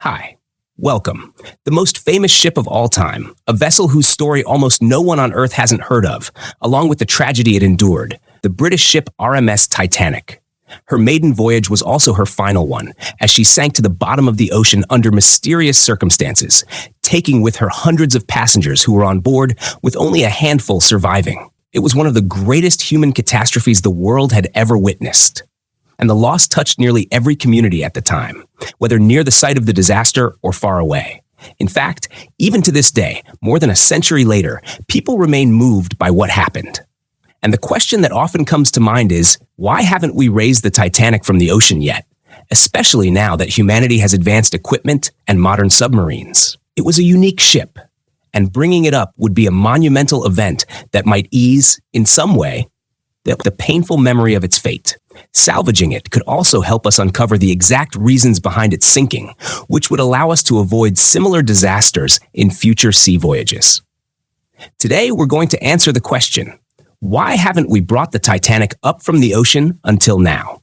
Hi, welcome. The most famous ship of all time, a vessel whose story almost no one on Earth hasn't heard of, along with the tragedy it endured, the British ship RMS Titanic. Her maiden voyage was also her final one, as she sank to the bottom of the ocean under mysterious circumstances, taking with her hundreds of passengers who were on board, with only a handful surviving. It was one of the greatest human catastrophes the world had ever witnessed. And the loss touched nearly every community at the time, whether near the site of the disaster or far away. In fact, even to this day, more than a century later, people remain moved by what happened. And the question that often comes to mind is, why haven't we raised the Titanic from the ocean yet? Especially now that humanity has advanced equipment and modern submarines. It was a unique ship, and bringing it up would be a monumental event that might ease, in some way, the painful memory of its fate. Salvaging it could also help us uncover the exact reasons behind its sinking, which would allow us to avoid similar disasters in future sea voyages. Today, we're going to answer the question, why haven't we brought the Titanic up from the ocean until now?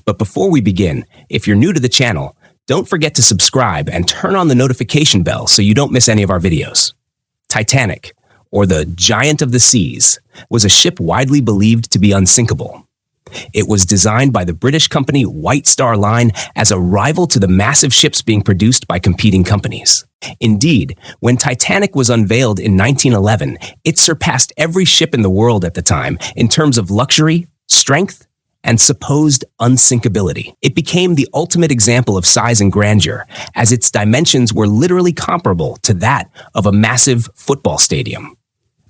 But before we begin, if you're new to the channel, don't forget to subscribe and turn on the notification bell so you don't miss any of our videos. Titanic, or the Giant of the Seas, was a ship widely believed to be unsinkable. It was designed by the British company White Star Line as a rival to the massive ships being produced by competing companies. Indeed, when Titanic was unveiled in 1911, it surpassed every ship in the world at the time in terms of luxury, strength, and supposed unsinkability. It became the ultimate example of size and grandeur, as its dimensions were literally comparable to that of a massive football stadium.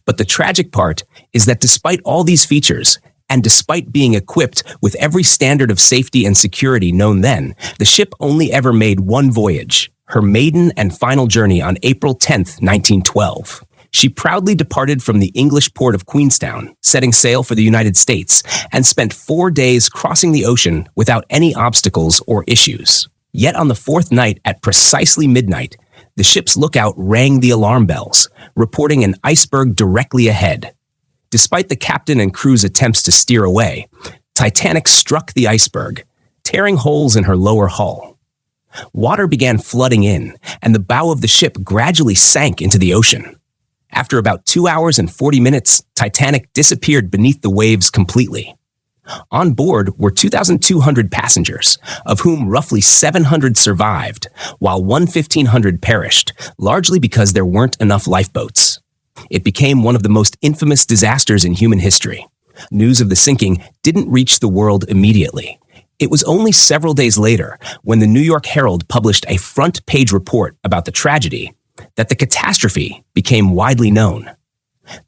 But the tragic part is that despite all these features, and despite being equipped with every standard of safety and security known then, the ship only ever made one voyage, her maiden and final journey on April 10, 1912. She proudly departed from the English port of Queenstown, setting sail for the United States, and spent 4 days crossing the ocean without any obstacles or issues. Yet on the fourth night at precisely midnight, the ship's lookout rang the alarm bells, reporting an iceberg directly ahead. Despite the captain and crew's attempts to steer away, Titanic struck the iceberg, tearing holes in her lower hull. Water began flooding in, and the bow of the ship gradually sank into the ocean. After about 2 hours and 40 minutes, Titanic disappeared beneath the waves completely. On board were 2,200 passengers, of whom roughly 700 survived, while 1,500 perished, largely because there weren't enough lifeboats. It became one of the most infamous disasters in human history. News of the sinking didn't reach the world immediately. It was only several days later, when the New York Herald published a front-page report about the tragedy, that the catastrophe became widely known.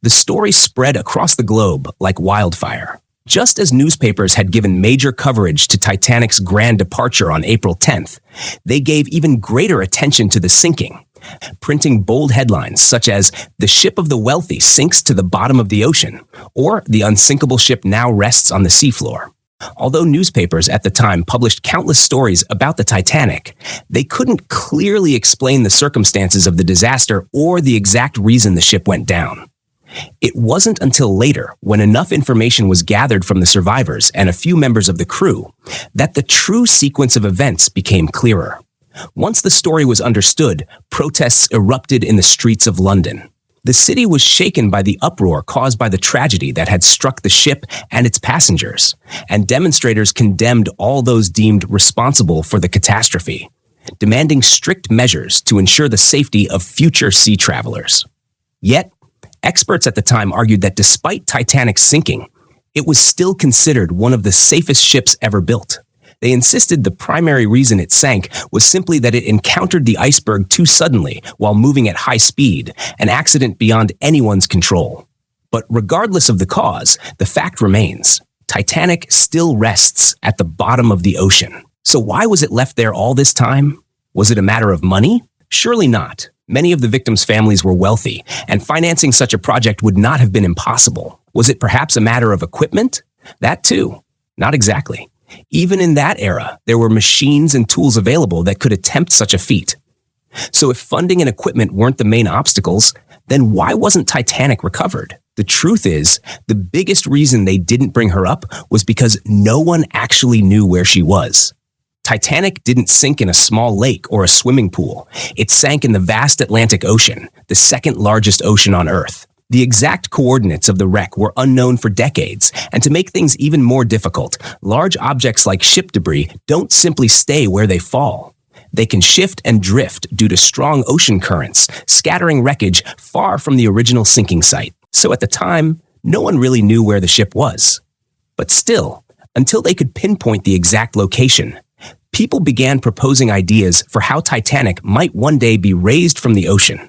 The story spread across the globe like wildfire. Just as newspapers had given major coverage to Titanic's grand departure on April 10th, they gave even greater attention to the sinking, printing bold headlines such as, "The ship of the wealthy sinks to the bottom of the ocean," or "The unsinkable ship now rests on the seafloor." Although newspapers at the time published countless stories about the Titanic, they couldn't clearly explain the circumstances of the disaster or the exact reason the ship went down. It wasn't until later, when enough information was gathered from the survivors and a few members of the crew, that the true sequence of events became clearer. Once the story was understood, protests erupted in the streets of London. The city was shaken by the uproar caused by the tragedy that had struck the ship and its passengers, and demonstrators condemned all those deemed responsible for the catastrophe, demanding strict measures to ensure the safety of future sea travelers. Yet, experts at the time argued that despite Titanic's sinking, it was still considered one of the safest ships ever built. They insisted the primary reason it sank was simply that it encountered the iceberg too suddenly while moving at high speed, an accident beyond anyone's control. But regardless of the cause, the fact remains, Titanic still rests at the bottom of the ocean. So why was it left there all this time? Was it a matter of money? Surely not. Many of the victims' families were wealthy, and financing such a project would not have been impossible. Was it perhaps a matter of equipment? That too. Not exactly. Even in that era, there were machines and tools available that could attempt such a feat. So if funding and equipment weren't the main obstacles, then why wasn't Titanic recovered? The truth is, the biggest reason they didn't bring her up was because no one actually knew where she was. Titanic didn't sink in a small lake or a swimming pool. It sank in the vast Atlantic Ocean, the second largest ocean on Earth. The exact coordinates of the wreck were unknown for decades, and to make things even more difficult, large objects like ship debris don't simply stay where they fall. They can shift and drift due to strong ocean currents, scattering wreckage far from the original sinking site. So at the time, no one really knew where the ship was. But still, until they could pinpoint the exact location, people began proposing ideas for how Titanic might one day be raised from the ocean.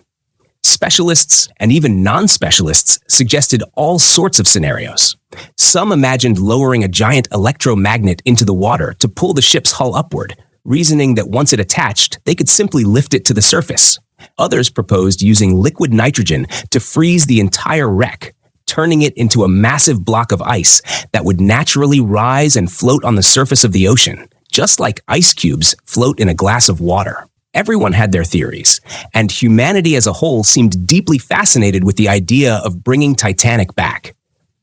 Specialists and even non-specialists suggested all sorts of scenarios. Some imagined lowering a giant electromagnet into the water to pull the ship's hull upward, reasoning that once it attached, they could simply lift it to the surface. Others proposed using liquid nitrogen to freeze the entire wreck, turning it into a massive block of ice that would naturally rise and float on the surface of the ocean, just like ice cubes float in a glass of water. Everyone had their theories, and humanity as a whole seemed deeply fascinated with the idea of bringing Titanic back.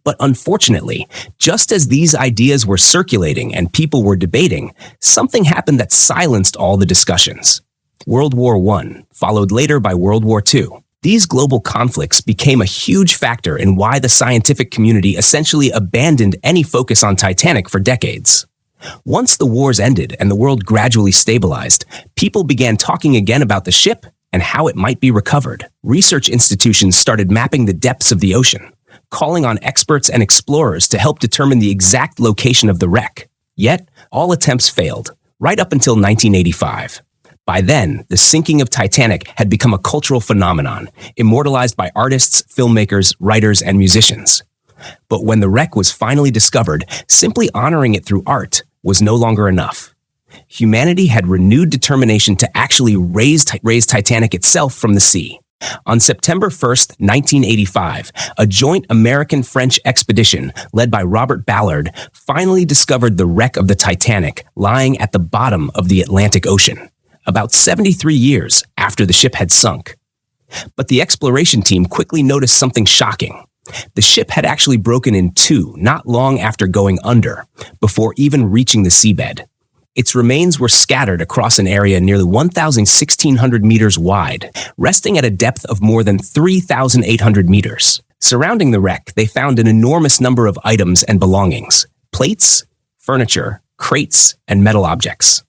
But unfortunately, just as these ideas were circulating and people were debating, something happened that silenced all the discussions. World War I, followed later by World War II. These global conflicts became a huge factor in why the scientific community essentially abandoned any focus on Titanic for decades. Once the wars ended and the world gradually stabilized, people began talking again about the ship and how it might be recovered. Research institutions started mapping the depths of the ocean, calling on experts and explorers to help determine the exact location of the wreck. Yet, all attempts failed, right up until 1985. By then, the sinking of Titanic had become a cultural phenomenon, immortalized by artists, filmmakers, writers, and musicians. But when the wreck was finally discovered, simply honoring it through art was no longer enough. Humanity had renewed determination to actually raise Titanic itself from the sea. On September 1st, 1985, a joint American-French expedition led by Robert Ballard finally discovered the wreck of the Titanic lying at the bottom of the Atlantic Ocean, about 73 years after the ship had sunk. But the exploration team quickly noticed something shocking. The ship had actually broken in two not long after going under, before even reaching the seabed. Its remains were scattered across an area nearly 1,600 meters wide, resting at a depth of more than 3,800 meters. Surrounding the wreck, they found an enormous number of items and belongings: plates, furniture, crates, and metal objects.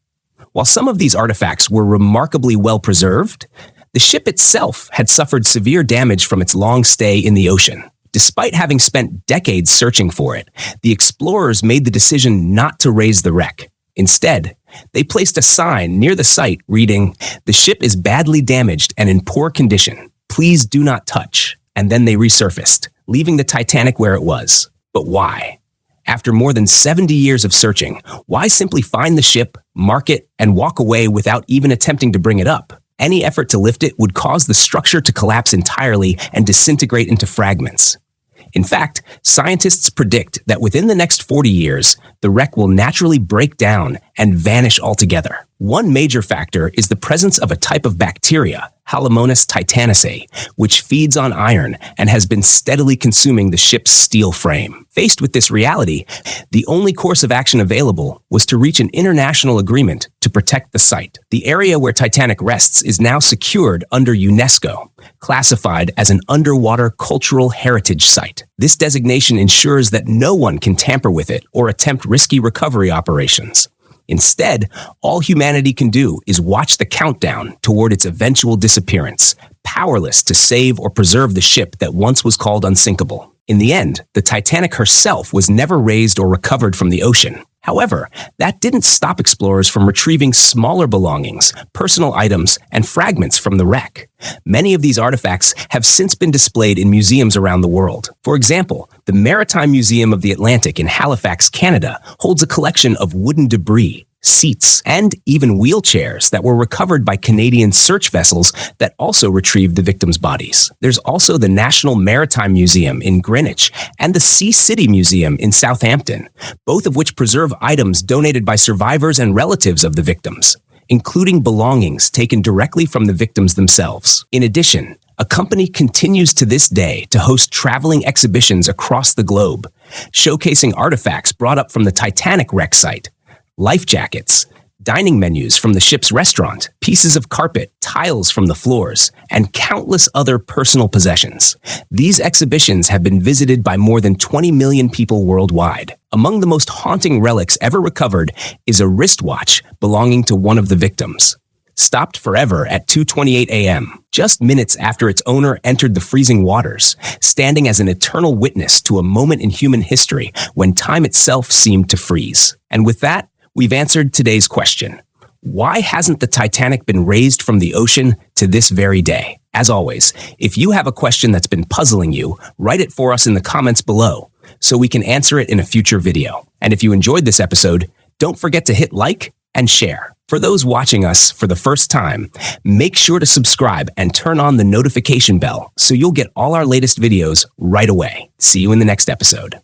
While some of these artifacts were remarkably well preserved, the ship itself had suffered severe damage from its long stay in the ocean. Despite having spent decades searching for it, the explorers made the decision not to raise the wreck. Instead, they placed a sign near the site reading, "The ship is badly damaged and in poor condition. Please do not touch." And then they resurfaced, leaving the Titanic where it was. But why? After more than 70 years of searching, why simply find the ship, mark it, and walk away without even attempting to bring it up? Any effort to lift it would cause the structure to collapse entirely and disintegrate into fragments. In fact, scientists predict that within the next 40 years, the wreck will naturally break down and vanish altogether. One major factor is the presence of a type of bacteria, Halomonas titaniaceae, which feeds on iron and has been steadily consuming the ship's steel frame. Faced with this reality, the only course of action available was to reach an international agreement to protect the site. The area where Titanic rests is now secured under UNESCO, classified as an underwater cultural heritage site. This designation ensures that no one can tamper with it or attempt risky recovery operations. Instead, all humanity can do is watch the countdown toward its eventual disappearance, powerless to save or preserve the ship that once was called unsinkable. In the end, the Titanic herself was never raised or recovered from the ocean. However, that didn't stop explorers from retrieving smaller belongings, personal items, and fragments from the wreck. Many of these artifacts have since been displayed in museums around the world. For example, the Maritime Museum of the Atlantic in Halifax, Canada, holds a collection of wooden debris, seats, and even wheelchairs that were recovered by Canadian search vessels that also retrieved the victims' bodies. There's also the National Maritime Museum in Greenwich and the Sea City Museum in Southampton, both of which preserve items donated by survivors and relatives of the victims, including belongings taken directly from the victims themselves. In addition, a company continues to this day to host traveling exhibitions across the globe, showcasing artifacts brought up from the Titanic wreck site: life jackets, dining menus from the ship's restaurant, pieces of carpet, tiles from the floors, and countless other personal possessions. These exhibitions have been visited by more than 20 million people worldwide. Among the most haunting relics ever recovered is a wristwatch belonging to one of the victims. Stopped forever at 2:28 a.m., just minutes after its owner entered the freezing waters, standing as an eternal witness to a moment in human history when time itself seemed to freeze. And with that, we've answered today's question. Why hasn't the Titanic been raised from the ocean to this very day? As always, if you have a question that's been puzzling you, write it for us in the comments below so we can answer it in a future video. And if you enjoyed this episode, don't forget to hit like and share. For those watching us for the first time, make sure to subscribe and turn on the notification bell so you'll get all our latest videos right away. See you in the next episode.